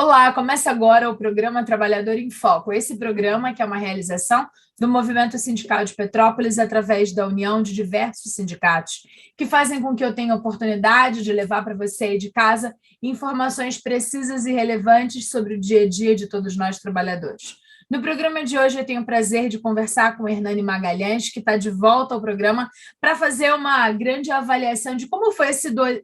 Olá, começa agora o programa Trabalhador em Foco. Esse programa que é uma realização do Movimento Sindical de Petrópolis através da união de diversos sindicatos, que fazem com que eu tenha a oportunidade de levar para você aí de casa informações precisas e relevantes sobre o dia a dia de todos nós trabalhadores. No programa de hoje eu tenho o prazer de conversar com o Hernani Magalhães, que está de volta ao programa para fazer uma grande avaliação de como foi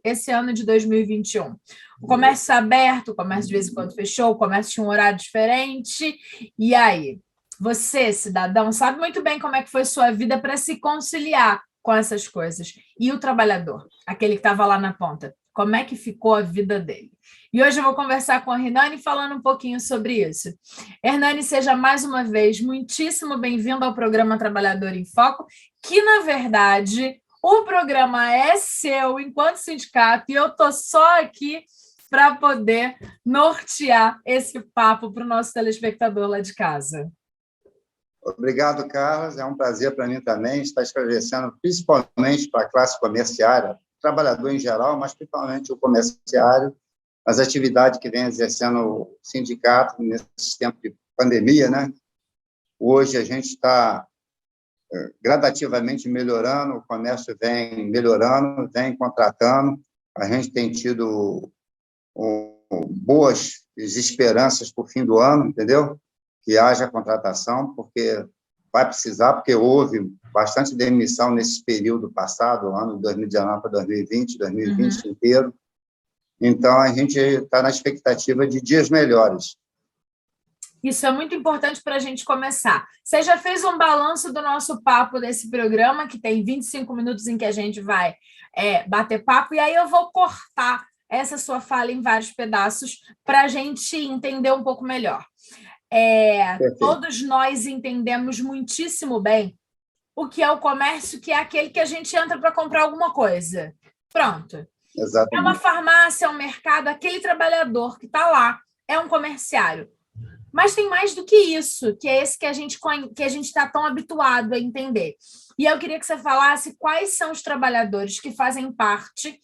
esse ano de 2021. O comércio está aberto, o comércio de vez em quando fechou, o comércio tinha um horário diferente. E aí? Você, cidadão, sabe muito bem como é que foi sua vida para se conciliar com essas coisas. E o trabalhador, aquele que estava lá na ponta, como é que ficou a vida dele? E hoje eu vou conversar com a Hernani falando um pouquinho sobre isso. Hernani, seja mais uma vez muitíssimo bem-vindo ao programa Trabalhador em Foco, que, na verdade, o programa é seu enquanto sindicato e eu estou só aqui para poder nortear esse papo para o nosso telespectador lá de casa. Obrigado, Carlos. É um prazer para mim também estar esclarecendo, principalmente para a classe comerciária, trabalhador em geral, mas principalmente o comerciário, as atividades que vem exercendo o sindicato nesse tempo de pandemia, né? Hoje a gente está gradativamente melhorando, o comércio vem melhorando, vem contratando, a gente tem tido boas esperanças para o fim do ano, entendeu? Que haja contratação, porque vai precisar, porque houve bastante demissão nesse período passado, ano de 2019 para 2020, 2020 inteiro. Então, a gente está na expectativa de dias melhores. Isso é muito importante para a gente começar. Você já fez um balanço do nosso papo desse programa, que tem 25 minutos em que a gente vai bater papo, e aí eu vou cortar essa sua fala em vários pedaços para a gente entender um pouco melhor. Todos nós entendemos muitíssimo bem o que é o comércio, que é aquele que a gente entra para comprar alguma coisa. Pronto. Exatamente. É uma farmácia, é um mercado, aquele trabalhador que está lá é um comerciário. Mas tem mais do que isso, que é esse que a gente está tão habituado a entender. E eu queria que você falasse quais são os trabalhadores que fazem parte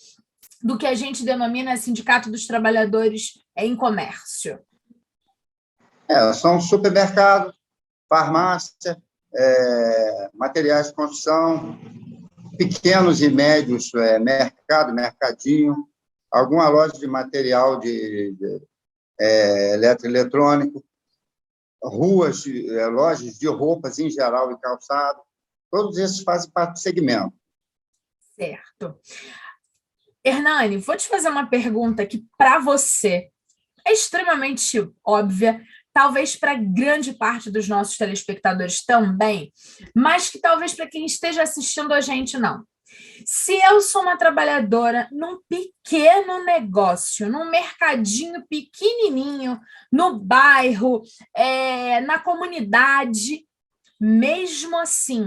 do que a gente denomina Sindicato dos Trabalhadores em Comércio. São supermercados, farmácia, materiais de construção, pequenos e médios mercadinho, alguma loja de material de eletrônico, ruas, lojas de roupas em geral e calçado, todos esses fazem parte do segmento. Certo. Hernani, vou te fazer uma pergunta que, para você, é extremamente óbvia, talvez para grande parte dos nossos telespectadores também, mas que talvez para quem esteja assistindo a gente não. Se eu sou uma trabalhadora num pequeno negócio, num mercadinho pequenininho, no bairro, na comunidade, mesmo assim,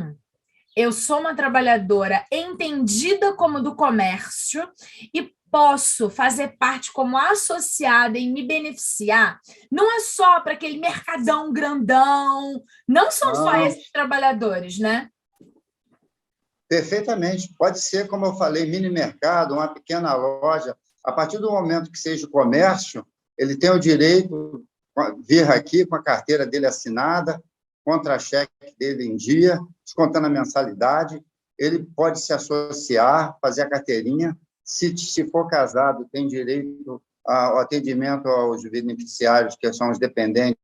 eu sou uma trabalhadora entendida como do comércio e posso fazer parte como associada e me beneficiar, não é só para aquele mercadão grandão, não são só esses trabalhadores, né? Perfeitamente. Pode ser, como eu falei, mini mercado, uma pequena loja. A partir do momento que seja o comércio, ele tem o direito de vir aqui com a carteira dele assinada, contra-cheque dele em dia, descontando a mensalidade. Ele pode se associar, fazer a carteirinha. Se for casado, tem direito ao atendimento aos beneficiários, que são os dependentes,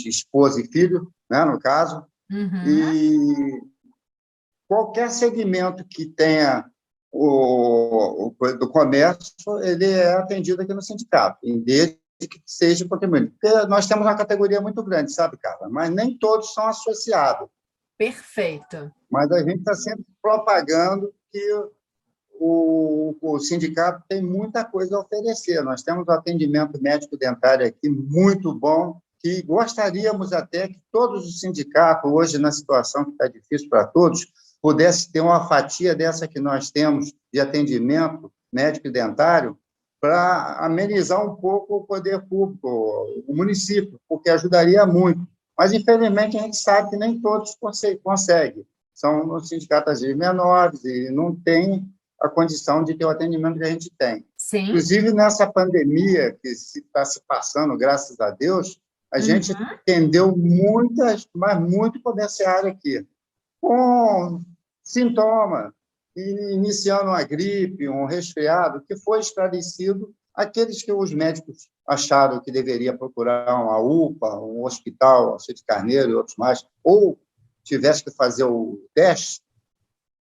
esposa e filho, né, no caso. E qualquer segmento que tenha do comércio, ele é atendido aqui no sindicato, desde que seja contribuinte. Porque nós temos uma categoria muito grande, sabe, Carla? Mas nem todos são associados. Perfeito. Mas a gente está sempre propagando que o sindicato tem muita coisa a oferecer. Nós temos um atendimento médico-dentário aqui muito bom, que gostaríamos até que todos os sindicatos, hoje, na situação que está difícil para todos, pudesse ter uma fatia dessa que nós temos de atendimento médico e dentário para amenizar um pouco o poder público, o município, porque ajudaria muito. Mas, infelizmente, a gente sabe que nem todos conseguem. São sindicatos menores e não têm a condição de ter o atendimento que a gente tem. Sim. Inclusive, nessa pandemia que está se passando, graças a Deus, a gente atendeu mas muito comerciário aqui, com sintoma, iniciando uma gripe, um resfriado, que foi esclarecido aqueles que os médicos acharam que deveria procurar uma UPA, um hospital, Alcide Carneiro e outros mais, ou tivesse que fazer o teste,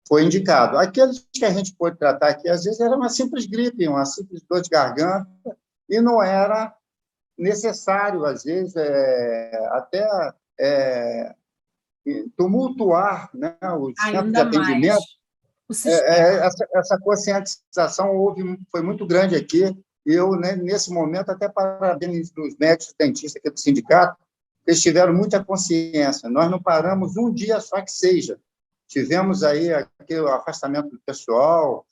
foi indicado. Aqueles que a gente pôde tratar aqui, às vezes, era uma simples gripe, uma simples dor de garganta, e não era necessário, às vezes, até tumultuar, né, o centro de Ainda mais atendimento. o sistema. Essa conscientização foi muito grande aqui, e eu, né, nesse momento, até parabenizo os médicos dentistas aqui do sindicato, eles tiveram muita consciência. Nós não paramos um dia só que seja. Tivemos aí aqui o afastamento do pessoal,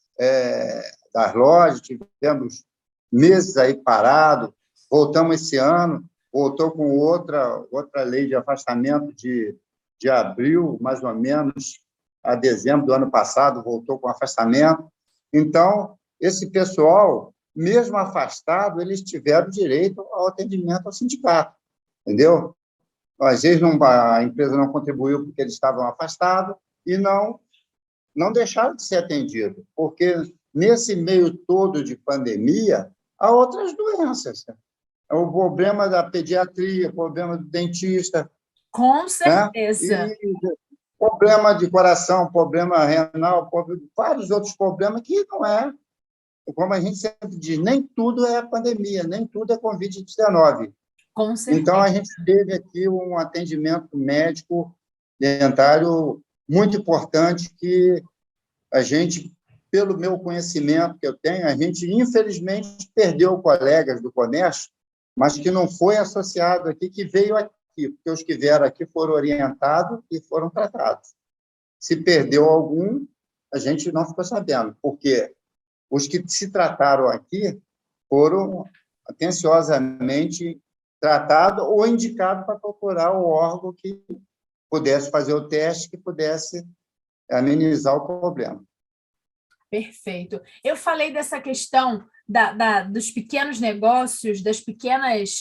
das lojas, tivemos meses aí parado, voltamos esse ano, voltou com outra lei de afastamento de abril, mais ou menos, a dezembro do ano passado, voltou com afastamento. Então, esse pessoal, mesmo afastado, eles tiveram direito ao atendimento ao sindicato, entendeu? Às vezes a empresa não contribuiu porque eles estavam afastados e não deixaram de ser atendidos, porque nesse meio todo de pandemia, há outras doenças. O problema da pediatria, o problema do dentista. Com certeza. Né? E problema de coração, problema renal, vários outros problemas que não é, como a gente sempre diz, nem tudo é pandemia, nem tudo é Covid-19. Com certeza. Então, a gente teve aqui um atendimento médico dentário muito importante que a gente, pelo meu conhecimento que eu tenho, a gente, infelizmente, perdeu colegas do comércio, mas que não foi associado aqui, que veio aqui, porque os que vieram aqui foram orientados e foram tratados. Se perdeu algum, a gente não ficou sabendo, porque os que se trataram aqui foram atenciosamente tratados ou indicados para procurar o órgão que pudesse fazer o teste, que pudesse amenizar o problema. Perfeito. Eu falei dessa questão dos pequenos negócios, das pequenas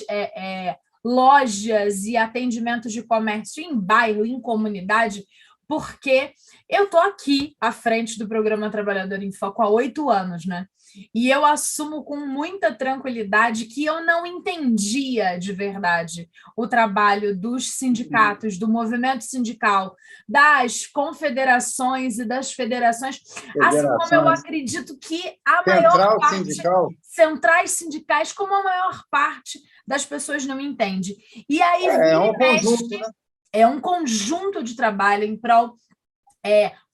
lojas e atendimentos de comércio em bairro, em comunidade, porque eu estou aqui à frente do Programa Trabalhador em Foco há 8 anos, né? E eu assumo com muita tranquilidade que eu não entendia de verdade o trabalho dos sindicatos, do movimento sindical, das confederações e das federações, assim como eu acredito que a maior parte... Centrais sindicais, como a maior parte das pessoas não entende. E aí é um conjunto de trabalho em prol...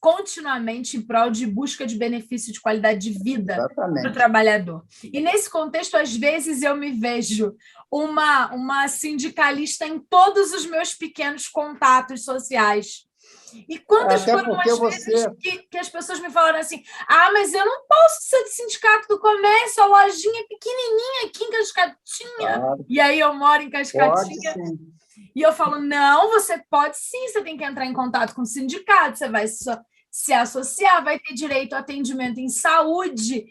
continuamente em prol de busca de benefício de qualidade de vida para o trabalhador. E, nesse contexto, às vezes, eu me vejo uma sindicalista em todos os meus pequenos contatos sociais. E quantas foram as vezes que as pessoas me falaram assim, mas eu não posso ser do sindicato do comércio, a lojinha pequenininha aqui em Cascatinha. Claro. E aí eu moro em Cascatinha. E eu falo, não, você pode sim, você tem que entrar em contato com o sindicato, você vai se associar, vai ter direito a atendimento em saúde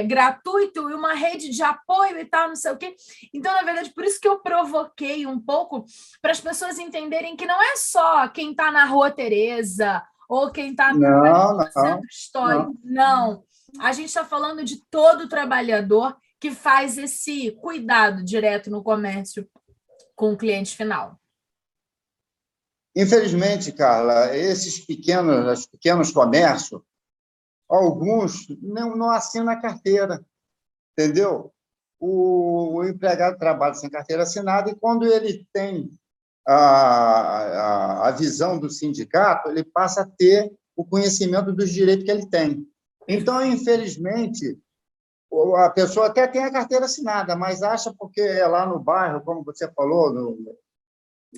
gratuito e uma rede de apoio e tal, não sei o quê. Então, na verdade, por isso que eu provoquei um pouco para as pessoas entenderem que não é só quem está na Rua Tereza ou quem está no centro histórico. Não. A gente está falando de todo trabalhador que faz esse cuidado direto no comércio com o cliente final. Infelizmente, Carla, esses pequenos comércios, alguns não assinam a carteira, entendeu? O empregado trabalha sem carteira assinada e, quando ele tem a visão do sindicato, ele passa a ter o conhecimento dos direitos que ele tem. Então, infelizmente, a pessoa até tem a carteira assinada, mas acha porque é lá no bairro, como você falou, no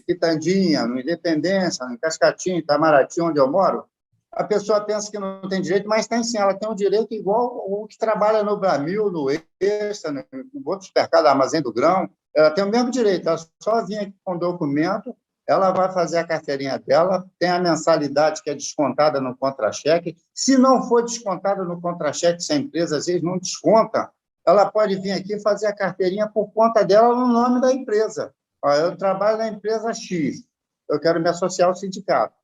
Quitandinha, no Independência, no Cascatinha, Itamaraty, onde eu moro, a pessoa pensa que não tem direito, mas tem sim, ela tem um direito igual o que trabalha no Bramil, no Extra, no outro supermercado, Armazém do Grão, ela tem o mesmo direito, ela só vem aqui com documento, ela vai fazer a carteirinha dela, tem a mensalidade que é descontada no contra-cheque. Se não for descontada no contra-cheque, se a empresa às vezes não desconta ela pode vir aqui fazer a carteirinha por conta dela no nome da empresa. Ó, eu trabalho na empresa X, eu quero me associar ao sindicato,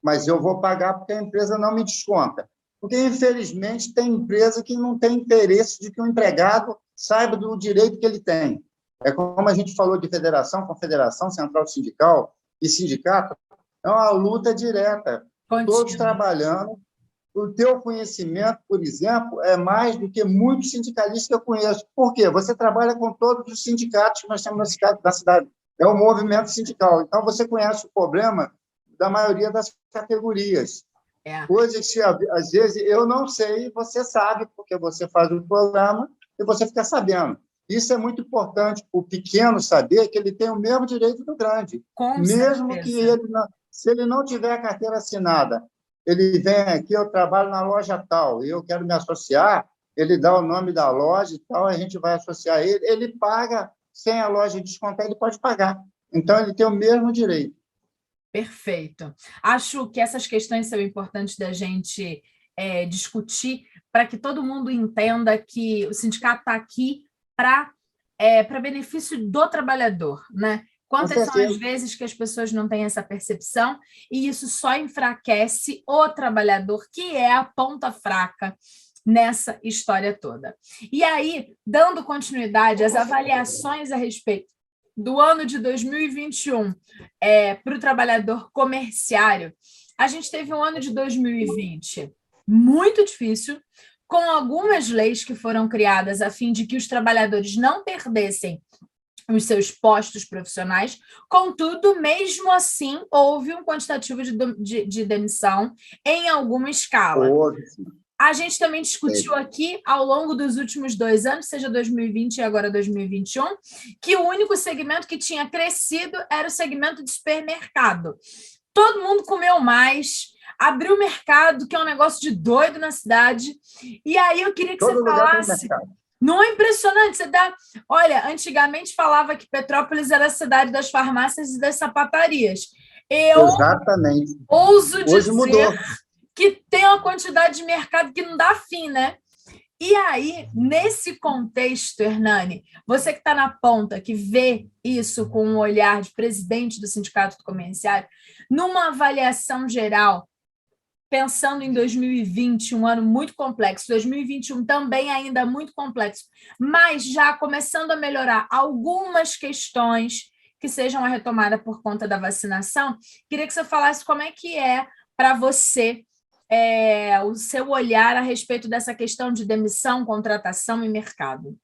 mas eu vou pagar porque a empresa não me desconta. Porque, infelizmente, tem empresa que não tem interesse de que o empregado saiba do direito que ele tem. É como a gente falou de federação, confederação, central sindical e sindicato, é uma luta direta, todos Contínuo. trabalhando. O teu conhecimento, por exemplo, é mais do que muitos sindicalistas que eu conheço. Por quê? Você trabalha com todos os sindicatos que nós temos na cidade. É o movimento sindical. Então, você conhece o problema da maioria das categorias. É. Coisas que, às vezes, eu não sei, você sabe, porque você faz o programa e você fica sabendo. Isso é muito importante para o pequeno saber que ele tem o mesmo direito do grande. Com Mesmo que certeza. ele, se ele não tiver a carteira assinada, ele vem aqui, eu trabalho na loja tal, e eu quero me associar, ele dá o nome da loja e tal, a gente vai associar ele, ele paga, sem a loja descontar, ele pode pagar. Então, ele tem o mesmo direito. Perfeito. Acho que essas questões são importantes da gente discutir para que todo mundo entenda que o sindicato está aqui para benefício do trabalhador, né? Com Quantas são as certeza. vezes que as pessoas não têm essa percepção e isso só enfraquece o trabalhador, que é a ponta fraca nessa história toda. E aí, dando continuidade às avaliações a respeito do ano de 2021 para o trabalhador comerciário, a gente teve um ano de 2020 muito difícil, com algumas leis que foram criadas a fim de que os trabalhadores não perdessem os seus postos profissionais. Contudo, mesmo assim, houve um quantitativo de demissão em alguma escala. A gente também discutiu aqui, ao longo dos últimos 2 anos, seja 2020 e agora 2021, que o único segmento que tinha crescido era o segmento de supermercado. Todo mundo comeu mais, abriu o mercado, que é um negócio de doido na cidade. E aí eu queria que Todo você lugar tem falasse... mercado. Não é impressionante? Você dá... Olha, antigamente falava que Petrópolis era a cidade das farmácias e das sapatarias. Eu Exatamente. ouso Hoje dizer mudou. que tem uma quantidade de mercado que não dá fim, né? E aí, nesse contexto, Hernani, você que está na ponta, que vê isso com um olhar de presidente do Sindicato do Comerciário, numa avaliação geral, pensando em 2020, um ano muito complexo, 2021 também ainda muito complexo, mas já começando a melhorar algumas questões que sejam a retomada por conta da vacinação, queria que você falasse como é que é para você o seu olhar a respeito dessa questão de demissão, contratação e mercado.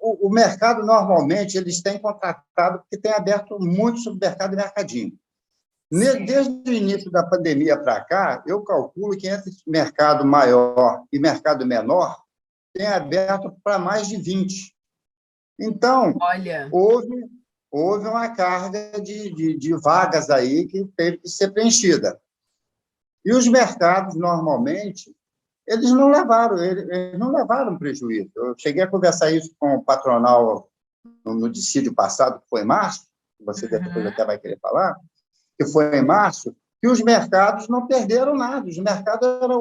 O mercado, normalmente, eles têm contratado, porque tem aberto muito supermercado e mercadinho. Desde o início da pandemia para cá, eu calculo que entre mercado maior e mercado menor, tem aberto para mais de 20. Então, Olha, houve uma carga de vagas aí que teve que ser preenchida. E os mercados, normalmente, eles não levaram prejuízo. Eu cheguei a conversar isso com o patronal no dissídio passado, que foi em março, que você depois até vai querer falar, que foi em março, que os mercados não perderam nada. Os mercados eram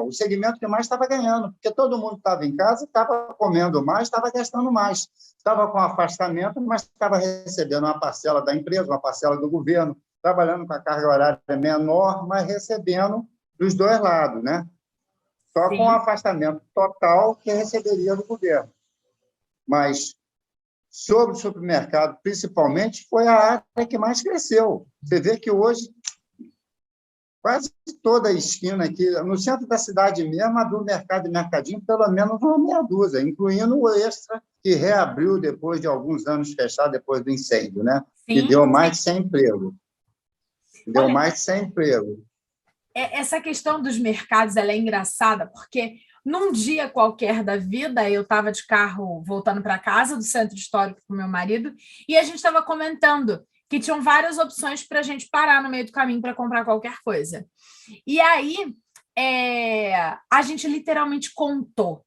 o segmento que mais estava ganhando, porque todo mundo estava em casa, estava comendo mais, estava gastando mais. Estava com afastamento, mas estava recebendo uma parcela da empresa, uma parcela do governo, trabalhando com a carga horária menor, mas recebendo dos dois lados, né? Só sim. com o afastamento total que receberia do governo. Mas sobre o supermercado, principalmente, foi a área que mais cresceu. Você vê que hoje, quase toda a esquina aqui, no centro da cidade mesmo, abriu mercado e mercadinho, pelo menos uma meia dúzia, incluindo o Extra, que reabriu depois de alguns anos fechado, depois do incêndio, né? Sim, E deu mais de 100 empregos. Deu mais de 100 empregos. Essa questão dos mercados ela é engraçada, porque num dia qualquer da vida, eu estava de carro voltando para casa do centro histórico com meu marido, e a gente estava comentando que tinham várias opções para a gente parar no meio do caminho para comprar qualquer coisa. E aí, a gente literalmente contou.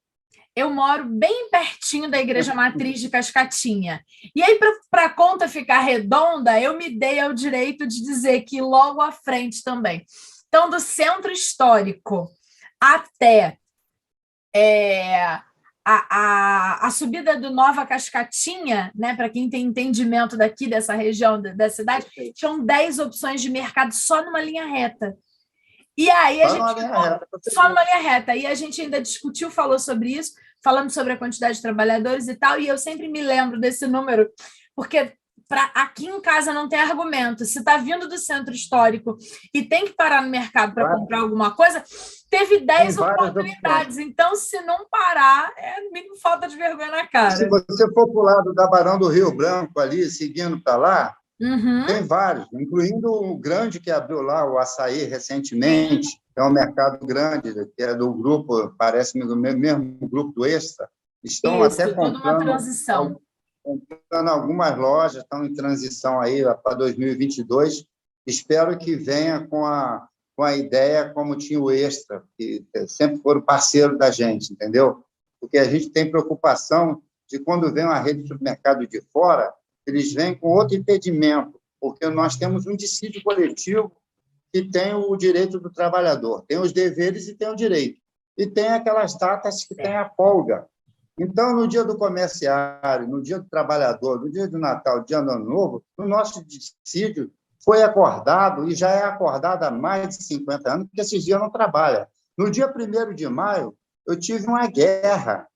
Eu moro bem pertinho da Igreja Matriz de Cascatinha. E aí, para a conta ficar redonda, eu me dei ao direito de dizer que logo à frente também. Então, do centro histórico até A subida do Nova Cascatinha, né, para quem tem entendimento daqui dessa região, da cidade, tinham 10 opções de mercado só numa linha reta. E aí a gente só numa linha reta. E a gente ainda discutiu, falou sobre isso, falando sobre a quantidade de trabalhadores e tal, e eu sempre me lembro desse número, porque aqui em casa não tem argumento. Se está vindo do centro histórico e tem que parar no mercado para comprar alguma coisa, teve 10 oportunidades. Então, se não parar, é mínimo falta de vergonha na cara. Se você for para o lado da Barão do Rio Branco, ali, seguindo para lá, tem vários, incluindo o grande que abriu lá, o Açaí, recentemente. É um mercado grande, que é do grupo, parece-me do mesmo grupo do Extra. Estão até toda uma transição. Comprando algumas lojas, estão em transição aí para 2022. Espero que venha com a ideia como tinha o Extra, que sempre foram parceiro da gente, entendeu? Porque a gente tem preocupação de quando vem uma rede de supermercado de fora, eles vêm com outro impedimento, porque nós temos um dissídio coletivo que tem o direito do trabalhador, tem os deveres e tem o direito. E tem aquelas datas que tem a folga. Então, no dia do comerciário, no dia do trabalhador, no dia do Natal, no dia do Ano Novo, o nosso dissídio foi acordado, e já é acordado há mais de 50 anos, porque esses dias não trabalham. No dia 1º de maio, eu tive uma guerra.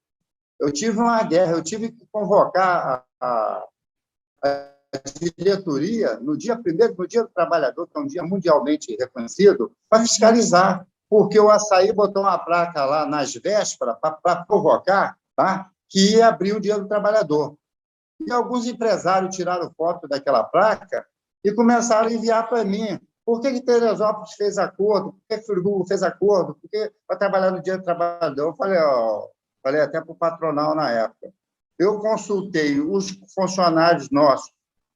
Eu tive que convocar a diretoria, no dia 1º, no dia do trabalhador, que é um dia mundialmente reconhecido, para fiscalizar, porque o Açaí botou uma placa lá nas vésperas para provocar, tá? Que ia abrir o dia do trabalhador. E alguns empresários tiraram foto daquela placa e começaram a enviar para mim. Por que Teresópolis fez acordo? Por que Friburgo fez acordo? Por que para trabalhar no dia do trabalhador? Eu falei até para o patronal na época. Eu consultei os funcionários nossos,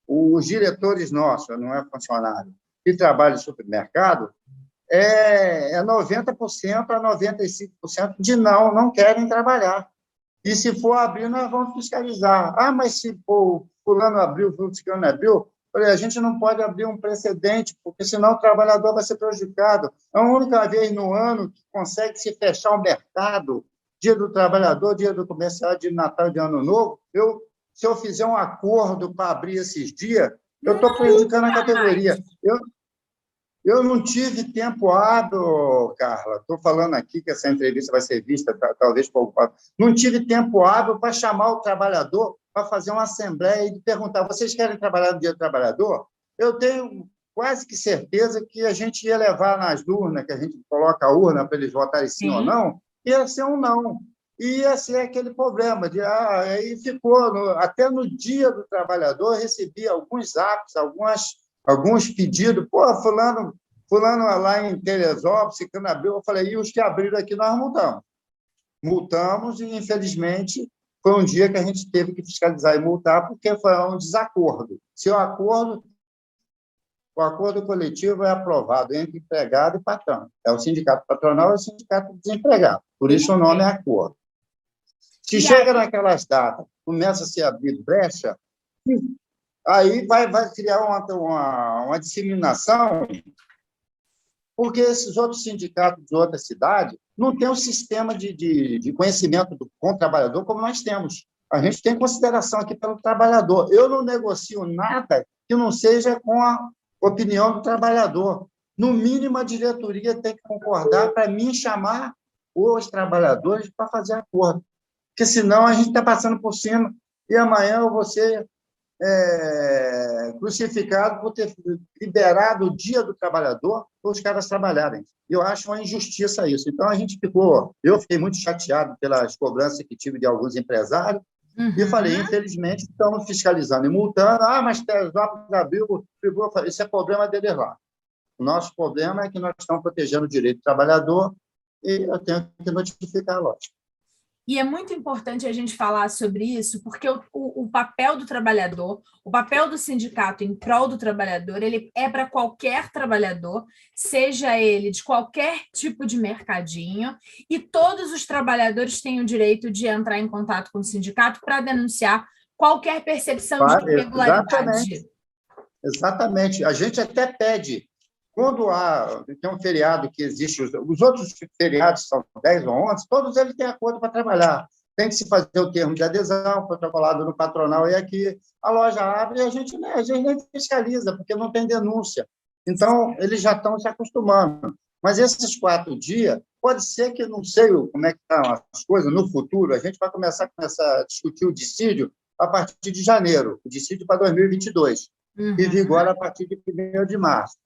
os diretores nossos, não é funcionário, que trabalham em supermercado, 90% a 95% de não querem trabalhar. E se for abrir, nós vamos fiscalizar. Ah, mas se fulano abriu, fulano abriu, a gente não pode abrir um precedente, porque senão o trabalhador vai ser prejudicado. É a única vez no ano que consegue se fechar o mercado, dia do trabalhador, dia do comercial, dia de Natal, de Ano Novo. Se eu fizer um acordo para abrir esses dias, eu estou prejudicando a categoria. Eu não tive tempo hábil, Carla. Estou falando aqui que essa entrevista vai ser vista, talvez, por... Não tive tempo hábil para chamar o trabalhador para fazer uma assembleia e perguntar: vocês querem trabalhar no dia do trabalhador? Eu tenho quase que certeza que a gente ia levar nas urnas, que a gente coloca a urna para eles votarem sim ou não, ia ser um não. E ia ser aquele problema. Aí ficou, até no dia do trabalhador, eu recebi alguns apps, alguns pedidos. Pô, fulano lá em Teresópolis, que abriu, eu falei, e os que abriram aqui nós mudamos. Multamos e, infelizmente, foi um dia que a gente teve que fiscalizar e multar, porque foi um desacordo. Se o acordo coletivo é aprovado entre empregado e patrão. É o sindicato patronal e o sindicato desempregado. Por isso o nome é acordo. Se chega naquelas datas, começa a se abrir brecha, aí vai criar uma disseminação, porque esses outros sindicatos de outra cidade não têm um sistema de conhecimento com o trabalhador como nós temos. A gente tem consideração aqui pelo trabalhador. Eu não negocio nada que não seja com a opinião do trabalhador. No mínimo, a diretoria tem que concordar para mim chamar os trabalhadores para fazer acordo. Porque, senão, a gente está passando por cima e amanhã eu vou ser crucificado por ter liberado o dia do trabalhador para os caras trabalharem. Eu acho uma injustiça isso. Então, eu fiquei muito chateado pelas cobranças que tive de alguns empresários e falei, infelizmente, estamos fiscalizando e multando. Mas Teresópolis abriu, isso é problema deles lá. O nosso problema é que nós estamos protegendo o direito do trabalhador e eu tenho que notificar a loja. E é muito importante a gente falar sobre isso, porque o papel do trabalhador, o papel do sindicato em prol do trabalhador, ele é para qualquer trabalhador, seja ele de qualquer tipo de mercadinho, e todos os trabalhadores têm o direito de entrar em contato com o sindicato para denunciar qualquer percepção de irregularidade. Exatamente. A gente até pede Quando tem um feriado que existe, os outros feriados são 10 ou 11, todos eles têm acordo para trabalhar. Tem que se fazer o termo de adesão, protocolado no patronal, e aqui a loja abre e a gente nem fiscaliza, porque não tem denúncia. Então, eles já estão se acostumando. Mas esses 4 dias, pode ser que, não sei como é que estão as coisas, no futuro, a gente vai começar a discutir o dissídio a partir de janeiro, o dissídio para 2022, que vigora a partir de 1º de março.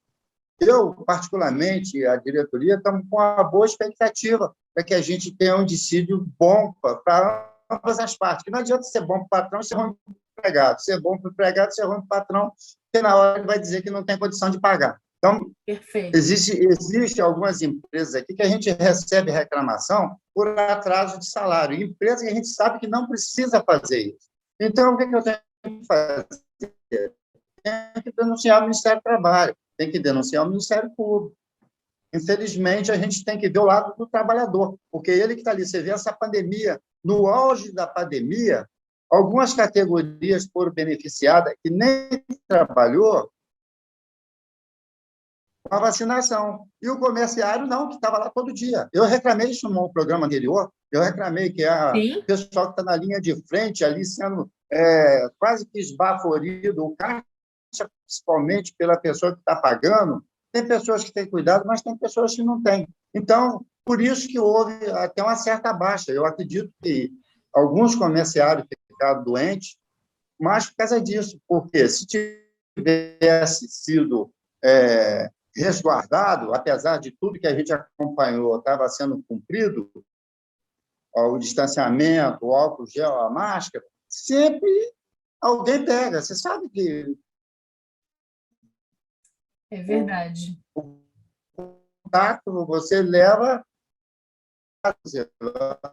Eu, particularmente, a diretoria, estamos com uma boa expectativa para que a gente tenha um dissídio bom para ambas as partes. Que não adianta ser bom para o patrão e ser ruim para o empregado. Ser bom para o empregado e ser ruim para o patrão, porque na hora ele vai dizer que não tem condição de pagar. Então, existe algumas empresas aqui que a gente recebe reclamação por atraso de salário. Empresas que a gente sabe que não precisa fazer isso. Então, o que eu tenho que fazer? Tem que denunciar o Ministério do Trabalho, tem que denunciar o Ministério Público. Infelizmente, a gente tem que ver o lado do trabalhador, porque ele que está ali, você vê essa pandemia, no auge da pandemia, algumas categorias foram beneficiadas que nem trabalhou com a vacinação. E o comerciário, não, que estava lá todo dia. Eu reclamei isso no programa anterior, eu reclamei que o pessoal que está na linha de frente, ali sendo quase que esbaforido, o caixa, principalmente pela pessoa que está pagando. Tem pessoas que têm cuidado, mas tem pessoas que não têm. Então, por isso que houve até uma certa baixa. Eu acredito que alguns comerciários ficaram doentes, mas por causa disso, porque se tivesse sido resguardado, apesar de tudo que a gente acompanhou estava sendo cumprido, o distanciamento, o álcool gel, a máscara, sempre alguém pega. Você sabe que... É verdade. O contato você leva...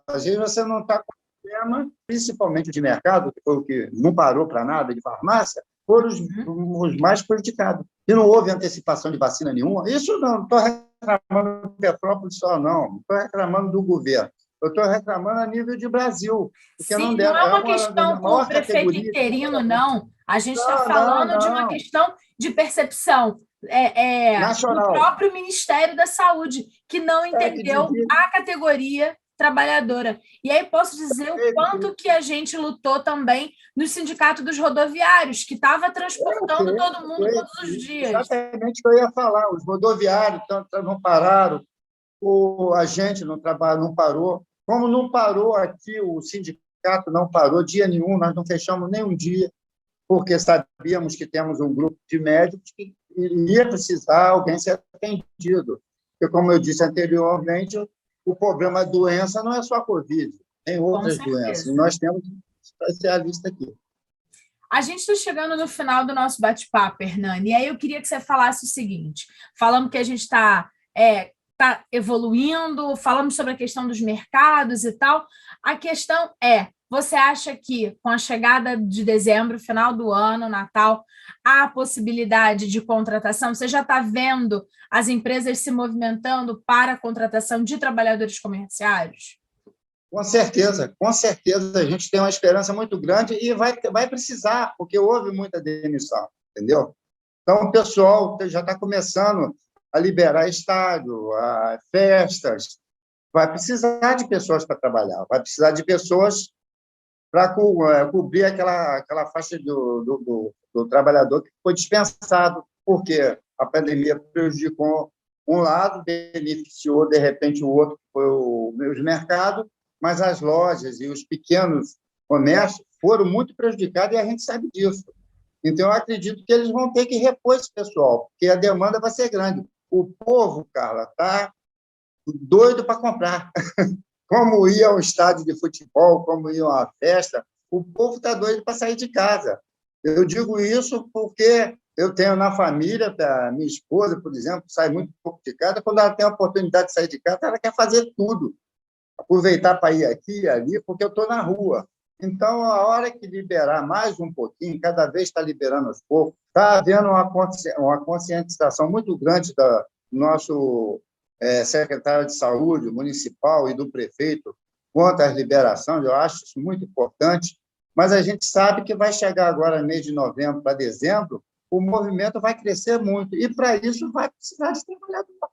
Às vezes você não está com problema, principalmente de mercado, que foi o que não parou para nada, de farmácia, foram os mais prejudicados. E não houve antecipação de vacina nenhuma. Isso não estou reclamando do Petrópolis só, não estou reclamando do governo. Eu estou reclamando a nível de Brasil. Porque Sim, não é uma questão com o prefeito interino, não. A gente está falando de uma questão de percepção do próprio Ministério da Saúde, que não entendeu a categoria trabalhadora. E aí posso dizer o quanto que a gente lutou também no Sindicato dos Rodoviários, que estava transportando todo mundo todos os dias. Exatamente o que eu ia falar. Os rodoviários não pararam, o agente não parou. Como não parou aqui, o sindicato não parou dia nenhum, nós não fechamos nem um dia, porque sabíamos que temos um grupo de médicos que iria precisar alguém ser atendido. Porque, como eu disse anteriormente, o problema da doença não é só a Covid, tem outras doenças. E nós temos um especialista aqui. A gente está chegando no final do nosso bate-papo, Hernani, e aí eu queria que você falasse o seguinte, falando que a gente está evoluindo, falamos sobre a questão dos mercados e tal, a questão você acha que com a chegada de dezembro, final do ano, Natal, há a possibilidade de contratação? Você já está vendo as empresas se movimentando para a contratação de trabalhadores comerciários? Com certeza, a gente tem uma esperança muito grande e vai precisar, porque houve muita demissão, entendeu? Então, o pessoal já está começando a liberar estádio, festas, vai precisar de pessoas para trabalhar, vai precisar de pessoas para cobrir aquela faixa do trabalhador que foi dispensado, porque a pandemia prejudicou um lado, beneficiou, de repente, o outro, que foi os mercados, mas as lojas e os pequenos comércios foram muito prejudicados e a gente sabe disso. Então, eu acredito que eles vão ter que repor esse pessoal, porque a demanda vai ser grande. O povo, Carla, está doido para comprar. Como ia ao estádio de futebol, como ia a uma festa, o povo está doido para sair de casa. Eu digo isso porque eu tenho na família, a minha esposa, por exemplo, sai muito pouco de casa. Quando ela tem a oportunidade de sair de casa, ela quer fazer tudo. Aproveitar para ir aqui e ali, porque eu estou na rua. Então, a hora que liberar mais um pouquinho, cada vez está liberando aos poucos, está havendo uma conscientização muito grande do nosso secretário de Saúde municipal e do prefeito quanto às liberações. Eu acho isso muito importante, mas a gente sabe que vai chegar agora, mês de novembro para dezembro, o movimento vai crescer muito. E, para isso, vai precisar de trabalhador.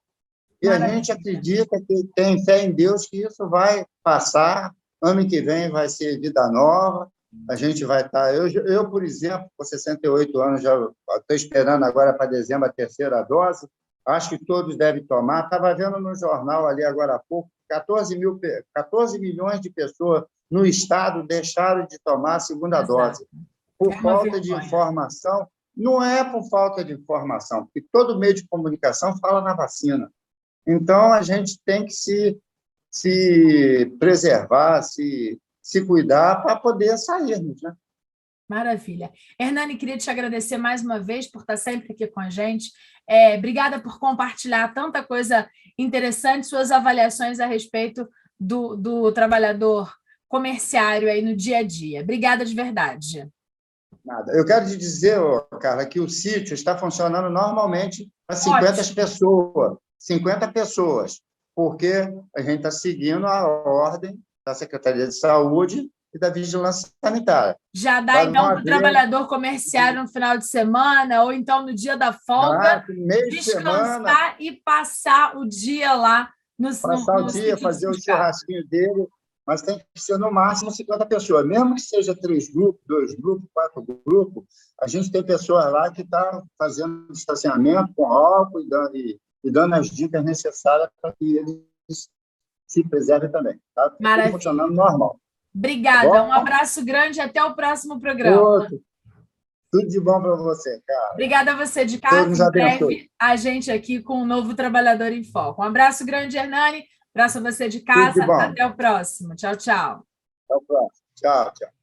E a gente acredita, que tem fé em Deus, que isso vai passar. Ano que vem vai ser vida nova. A gente vai estar... Eu, por exemplo, com 68 anos, já estou esperando agora para dezembro a terceira dose. Acho que todos devem tomar. Estava vendo no jornal ali agora há pouco, 14 milhões de pessoas no estado deixaram de tomar a segunda dose. Por falta de informação. Não é por falta de informação, porque todo meio de comunicação fala na vacina. Então, a gente tem que se preservar, se cuidar para poder sairmos, né? Maravilha. Hernani, queria te agradecer mais uma vez por estar sempre aqui com a gente. Obrigada por compartilhar tanta coisa interessante, suas avaliações a respeito do trabalhador comerciário aí no dia a dia. Obrigada de verdade. Nada. Eu quero te dizer, Carla, que o sítio está funcionando normalmente para 50 pessoas, porque a gente está seguindo a ordem da Secretaria de Saúde e da Vigilância Sanitária. Já dá, então, para o trabalhador comerciário no final de semana, ou então no dia da folga, descansar e passar o dia lá no dia, fazer o churrasquinho dele, mas tem que ser no máximo 50 pessoas. Mesmo que seja 3 grupos, 2 grupos, 4 grupos, a gente tem pessoas lá que estão fazendo distanciamento com álcool e dando as dicas necessárias para que eles se preservem também. Tá? Tudo funcionando normal. Obrigada, tá, um abraço grande e até o próximo programa. Tudo de bom para você, cara. Obrigada a você de casa. Em breve, a gente aqui com o novo Trabalhador em Foco. Um abraço grande, Hernani. Abraço a você de casa. Até o próximo. Tchau, tchau. Até o próximo. Tchau, tchau.